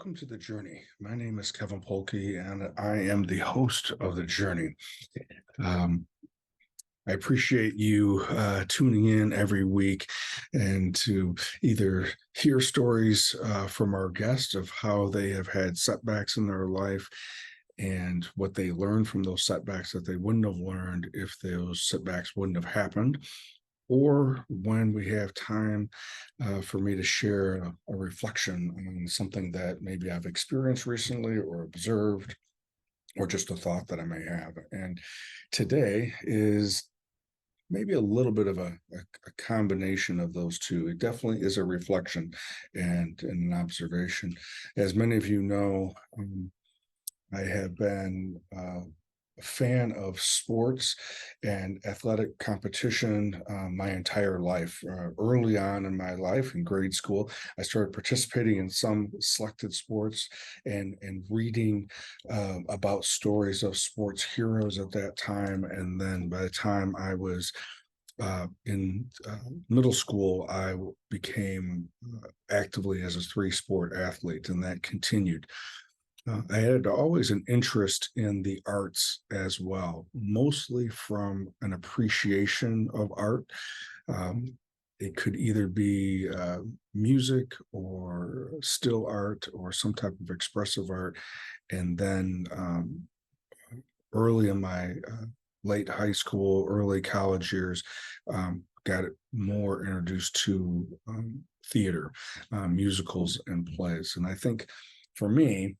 Welcome to The Journey. My name is Kevin Polky, and I am the host of The Journey. Um, I appreciate you tuning in every week and to either hear stories from our guests of how they have had setbacks in their life and what they learned from those setbacks that they wouldn't have learned if those setbacks wouldn't have happened, or when we have time for me to share a reflection on something that maybe I've experienced recently or observed, or just a thought that I may have. And today is maybe a little bit of a combination of those two. It definitely is a reflection and an observation. As many of you know, I have been a fan of sports and athletic competition my entire life. Early on in my life, in grade school, I started participating in some selected sports and reading about stories of sports heroes at that time. And then by the time I was in middle school, I became actively as a three-sport athlete, and that continued. I had always an interest in the arts as well, mostly from an appreciation of art. Um, it could either be music or still art or some type of expressive art. And then early in my late high school, early college years, got more introduced to theater, musicals, and plays. And I think for me,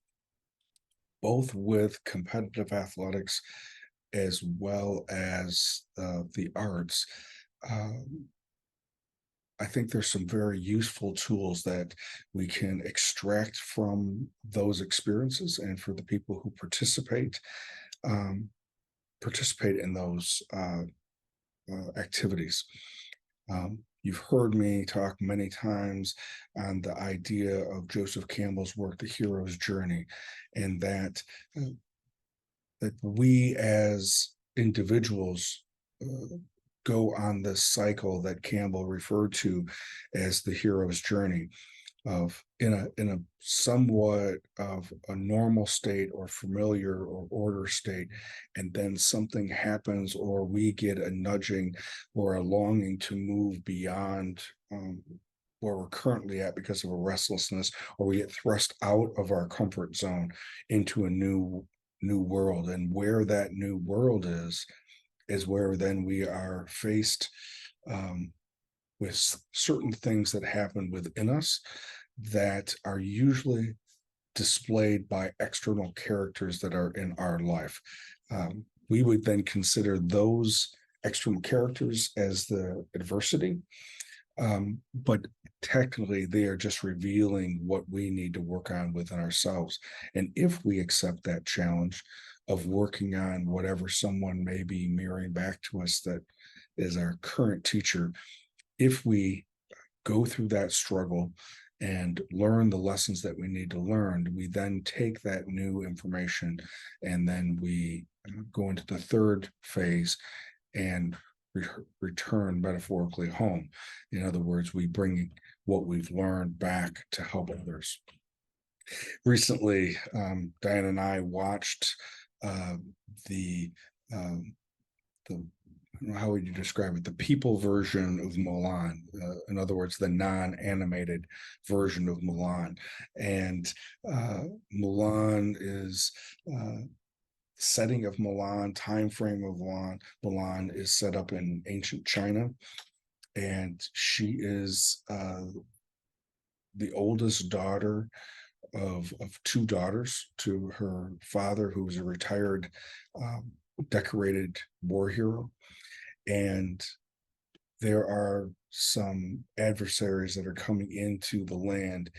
both with competitive athletics as well as the arts, um, I think there's some very useful tools that we can extract from those experiences, and for the people who um, participate in those activities. You've heard me talk many times on the idea of Joseph Campbell's work, The Hero's Journey, and uh, that we as individuals uh, go on this cycle that Campbell referred to as the hero's journey of in a somewhat of a normal state or familiar or order state, and then something happens or we get a nudging or a longing to move beyond where we're currently at because of a restlessness, or we get thrust out of our comfort zone into a new world. And where that new world is where then we are faced um, with certain things that happen within us that are usually displayed by external characters that are in our life. We would then consider those external characters as the adversity, but technically they are just revealing what we need to work on within ourselves. And if we accept that challenge of working on whatever someone may be mirroring back to us that is our current teacher, if we go through that struggle and learn the lessons that we need to learn, we then take that new information and then we go into the third phase and return metaphorically home. In other words, we bring what we've learned back to help others. Recently, Diane and I watched uh, the um, the how would you describe it? The people version of Milan. In other words, the non-animated version of Milan. And Milan is setting of Milan, time frame of Milan is set up in ancient China, and she is the oldest daughter of two daughters to her father, who was a retired decorated war hero. And there are some adversaries that are coming into the land,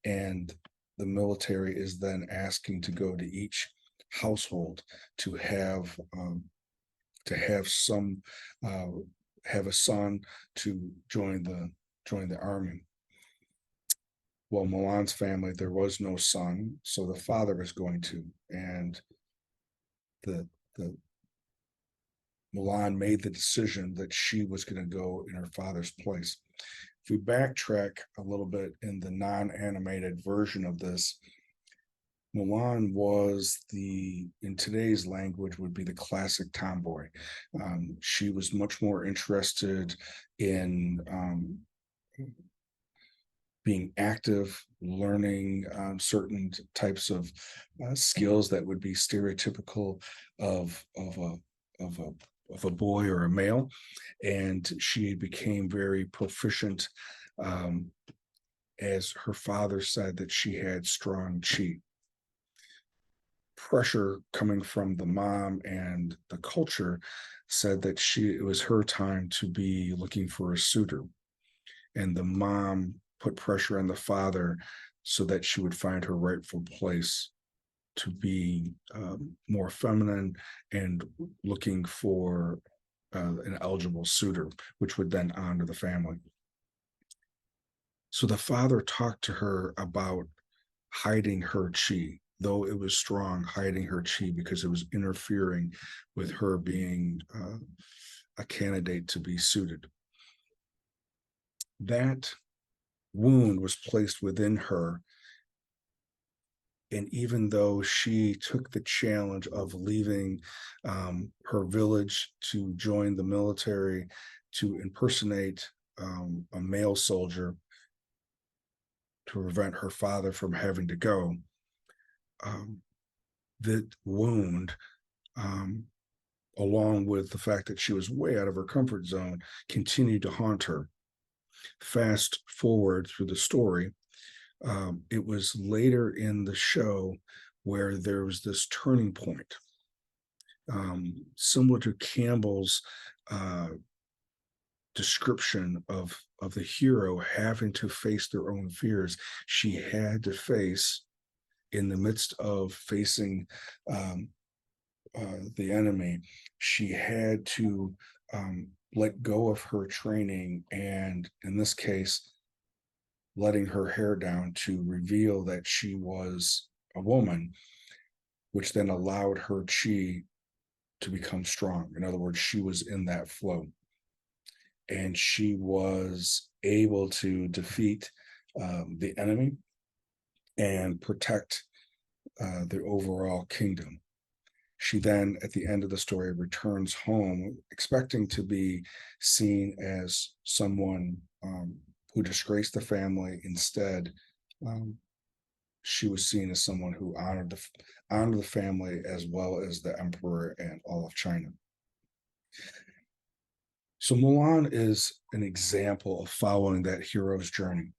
and the military is then asking to go to each household to have some uh, have a son to join the army. Well, Milan's family, there was no son, so the father was going to, and the Milan made the decision that she was going to go in her father's place. If we backtrack a little bit in the non-animated version of this, Milan was in today's language, would be the classic tomboy. She was much more interested in being active, learning certain types of skills that would be stereotypical of a boy or a male, and she became very proficient. Um, as her father said, that she had strong chi. Pressure coming from the mom and the culture said that it was her time to be looking for a suitor, and the mom put pressure on the father so that she would find her rightful place to be more feminine and looking for an eligible suitor, which would then honor the family. So the father talked to her about hiding her chi, though it was strong, hiding her chi because it was interfering with her being a candidate to be suited. That wound was placed within her. And even though she took the challenge of leaving her village to join the military to impersonate a male soldier to prevent her father from having to go, um, that wound, um, along with the fact that she was way out of her comfort zone, continued to haunt her. Fast forward through the story, it was later in the show where there was this turning point, similar to Campbell's uh, description of the hero having to face their own fears. She had to face, in the midst of facing um, the enemy, she had to let go of her training, and in this case, letting her hair down to reveal that she was a woman, which then allowed her chi to become strong. In other words, she was in that flow, and she was able to defeat the enemy and protect the overall kingdom. She then, at the end of the story, returns home expecting to be seen as someone who disgraced the family. Instead, um, she was seen as someone who honored the family as well as the emperor and all of China. So Mulan is an example of following that hero's journey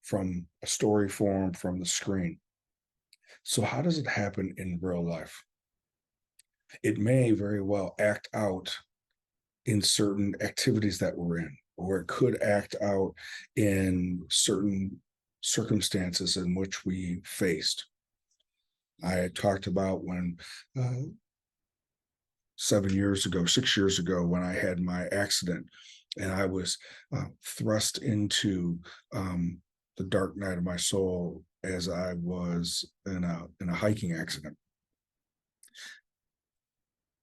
from a story form from the screen. So how does it happen in real life? It may very well act out in certain activities that we're in, or it could act out in certain circumstances in which we faced. I had talked about when 7 years ago, 6 years ago, when I had my accident and I was thrust into the dark night of my soul as I was in a hiking accident.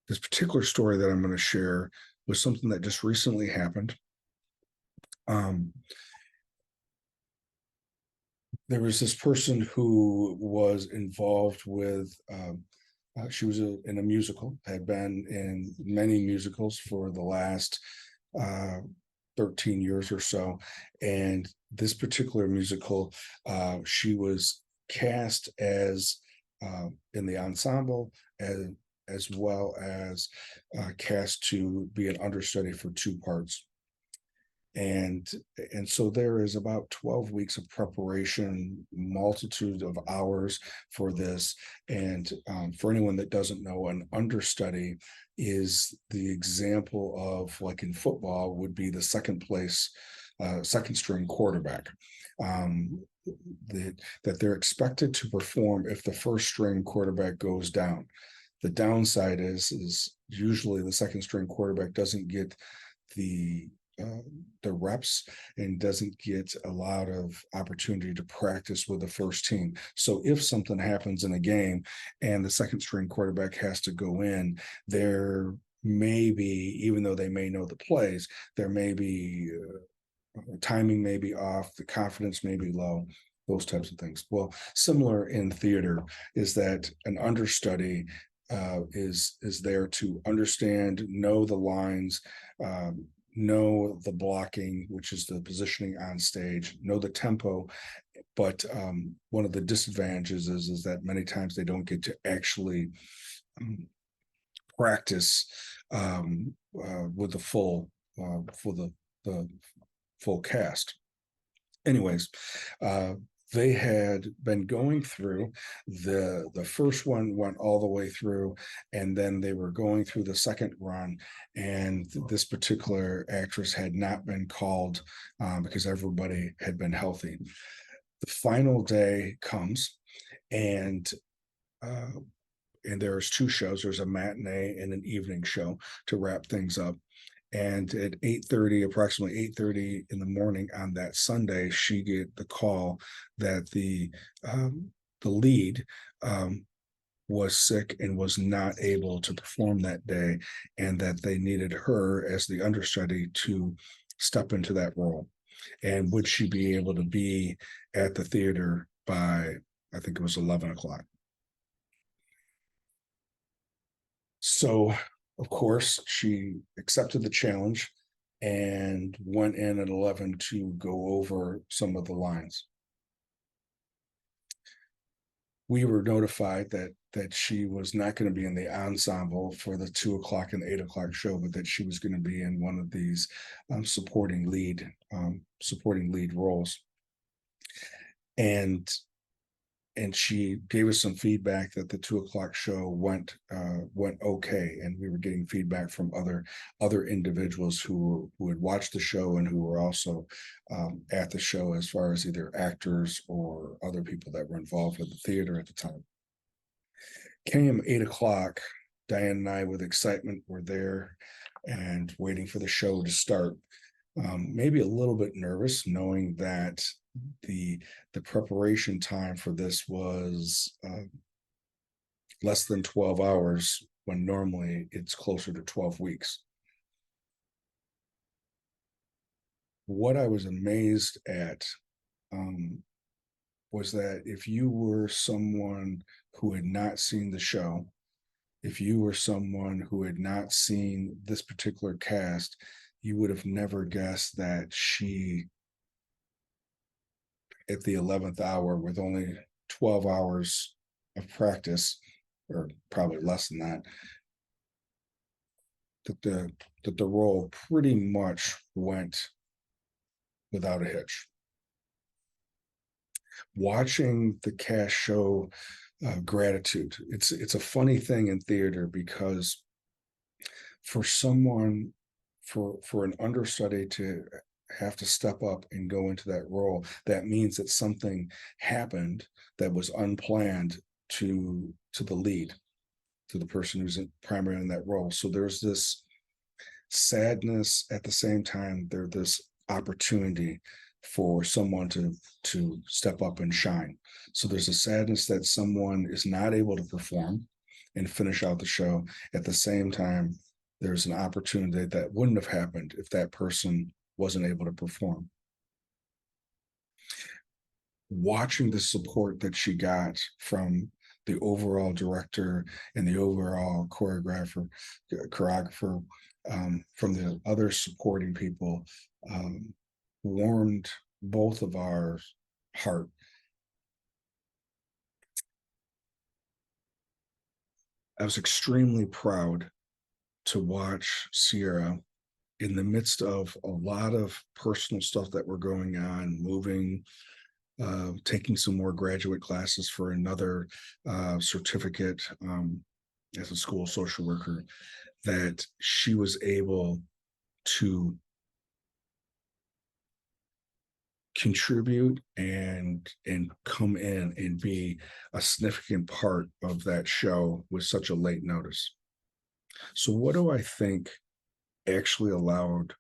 This particular story that I'm going to share was something that just recently happened. Um, there was this person who was involved with she was in a musical, had been in many musicals for the last uh, 13 years or so. And this particular musical, she was cast as in the ensemble, as well as cast to be an understudy for two parts. And so there is about 12 weeks of preparation, multitude of hours for this. And for anyone that doesn't know, an understudy is the example of, like in football, would be the second string quarterback. um, that they're expected to perform if the first string quarterback goes down. The downside is usually the second string quarterback doesn't get the uh, the reps and doesn't get a lot of opportunity to practice with the first team. So if something happens in a game and the second string quarterback has to go in, there may be, even though they may know the plays, there may be timing may be off, the confidence may be low. those types of things. Well, similar in theater is that an understudy is there to understand, know the lines, know the blocking, which is the positioning on stage, know the tempo. But one of the disadvantages is that many times they don't get to actually um, practice with the full for the full cast. Anyways, uh, they had been going through the first one went all the way through, and then they were going through the second run, and this particular actress had not been called because everybody had been healthy. The final day comes, and uh, there's two shows. There's a matinee and an evening show to wrap things up. And at 8:30, approximately 8:30 in the morning on that Sunday, she get the call that the lead was sick and was not able to perform that day, and that they needed her as the understudy to step into that role. And would she be able to be at the theater by, I think it was 11 o'clock? So, of course, she accepted the challenge and went in at 11 to go over some of the lines. We were notified that she was not going to be in the ensemble for the 2 o'clock and 8 o'clock show, but that she was going to be in one of these supporting lead roles. And she gave us some feedback that the 2 o'clock show went okay, and we were getting feedback from other individuals who had watched the show and who were also at the show, as far as either actors or other people that were involved with the theater at the time. Came 8 o'clock, Diane and I, with excitement, were there and waiting for the show to start. Maybe a little bit nervous, knowing that the preparation time for this was less than 12 hours, when normally it's closer to 12 weeks. What I was amazed at was that if you were someone who had not seen the show, if you were someone who had not seen this particular cast, you would have never guessed that she, at the 11th hour, with only 12 hours of practice, or probably less than that, that the role pretty much went without a hitch. Watching the cast show gratitude, it's a funny thing in theater, because for someone, for an understudy to have to step up and go into that role, that means that something happened that was unplanned to the lead, to the person who's primary in that role. So there's this sadness at the same time. There's this opportunity for someone to step up and shine. So there's a sadness that someone is not able to perform and finish out the show. At the same time, there's an opportunity that wouldn't have happened if that person wasn't able to perform. Watching the support that she got from the overall director and the overall choreographer, from the other supporting people, warmed both of our heart. I was extremely proud to watch Sierra in the midst of a lot of personal stuff that were going on, moving, taking some more graduate classes for another certificate as a school social worker, that she was able to contribute and come in and be a significant part of that show with such a late notice. So what do I think actually allowed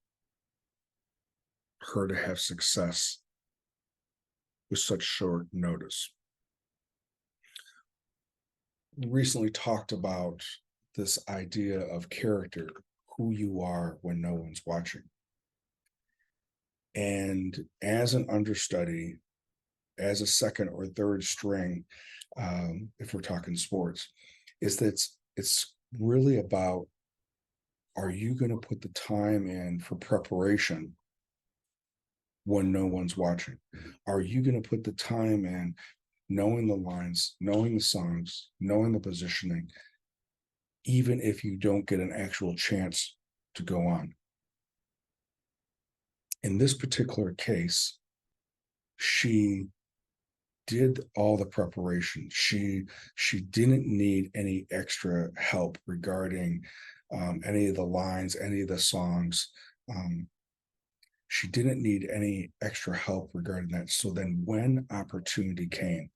her to have success with such short notice? We recently talked about this idea of character, who you are when no one's watching. And as an understudy, as a second or third string, if we're talking sports, is that it's really about, are you going to put the time in for preparation when no one's watching? Are you going to put the time in knowing the lines, knowing the songs, knowing the positioning, even if you don't get an actual chance to go on? In this particular case, she did all the preparation. She didn't need any extra help regarding any of the lines, any of the songs. Um, she didn't need any extra help regarding that. So then, when opportunity came,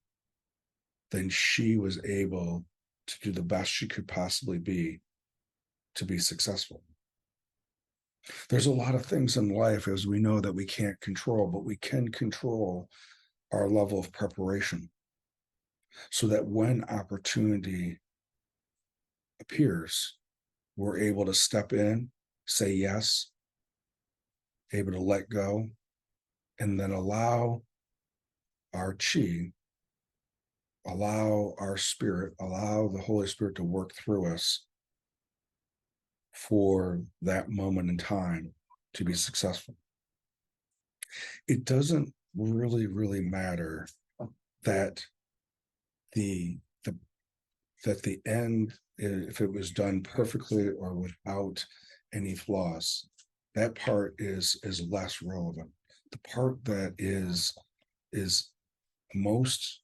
then she was able to do the best she could possibly be to be successful. There's a lot of things in life, as we know, that we can't control, but we can control our level of preparation, so that when opportunity appears, we're able to step in, say yes, able to let go, and then allow our chi, allow our spirit, allow the Holy Spirit to work through us for that moment in time to be successful. It doesn't really matter that the the that the end, if it was done perfectly or without any flaws, that part is less relevant. The part that is most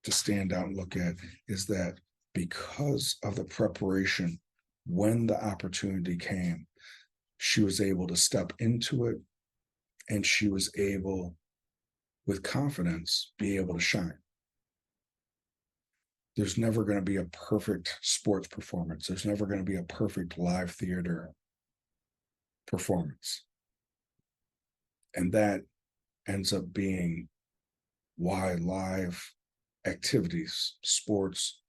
to stand out and look at is that, because of the preparation, when the opportunity came, she was able to step into it, and she was able, with confidence, be able to shine. There's never going to be a perfect sports performance. There's never going to be a perfect live theater performance. And that ends up being why live activities, sports,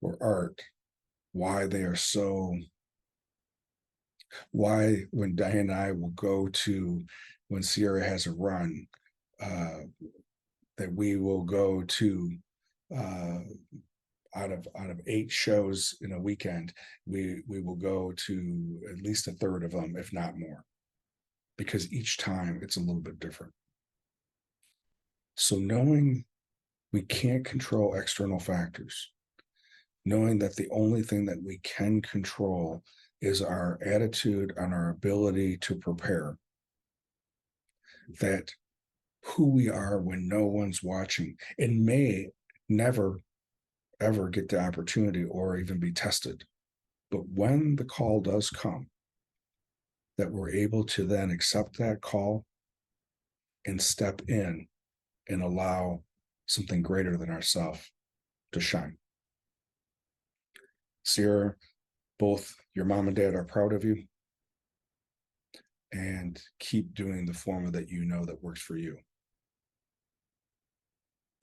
or art, why they are so, why when Diane and I will go to, when Sierra has a run, uh, that we will go to, uh, out of 8 shows in a weekend, we will go to at least a third of them, if not more, because each time it's a little bit different. So knowing we can't control external factors, knowing that the only thing that we can control is our attitude and our ability to prepare, that who we are when no one's watching and may never ever get the opportunity or even be tested. But when the call does come, that we're able to then accept that call and step in and allow something greater than ourselves to shine. Sierra, both your mom and dad are proud of you, and keep doing the form that you know that works for you.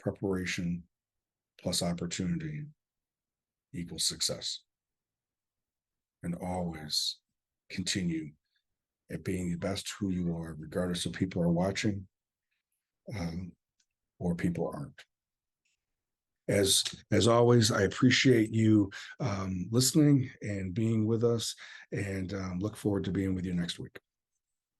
Preparation plus opportunity equals success. And always continue at being the best who you are, regardless of people are watching, or people aren't. As always, I appreciate you listening and being with us, and look forward to being with you next week.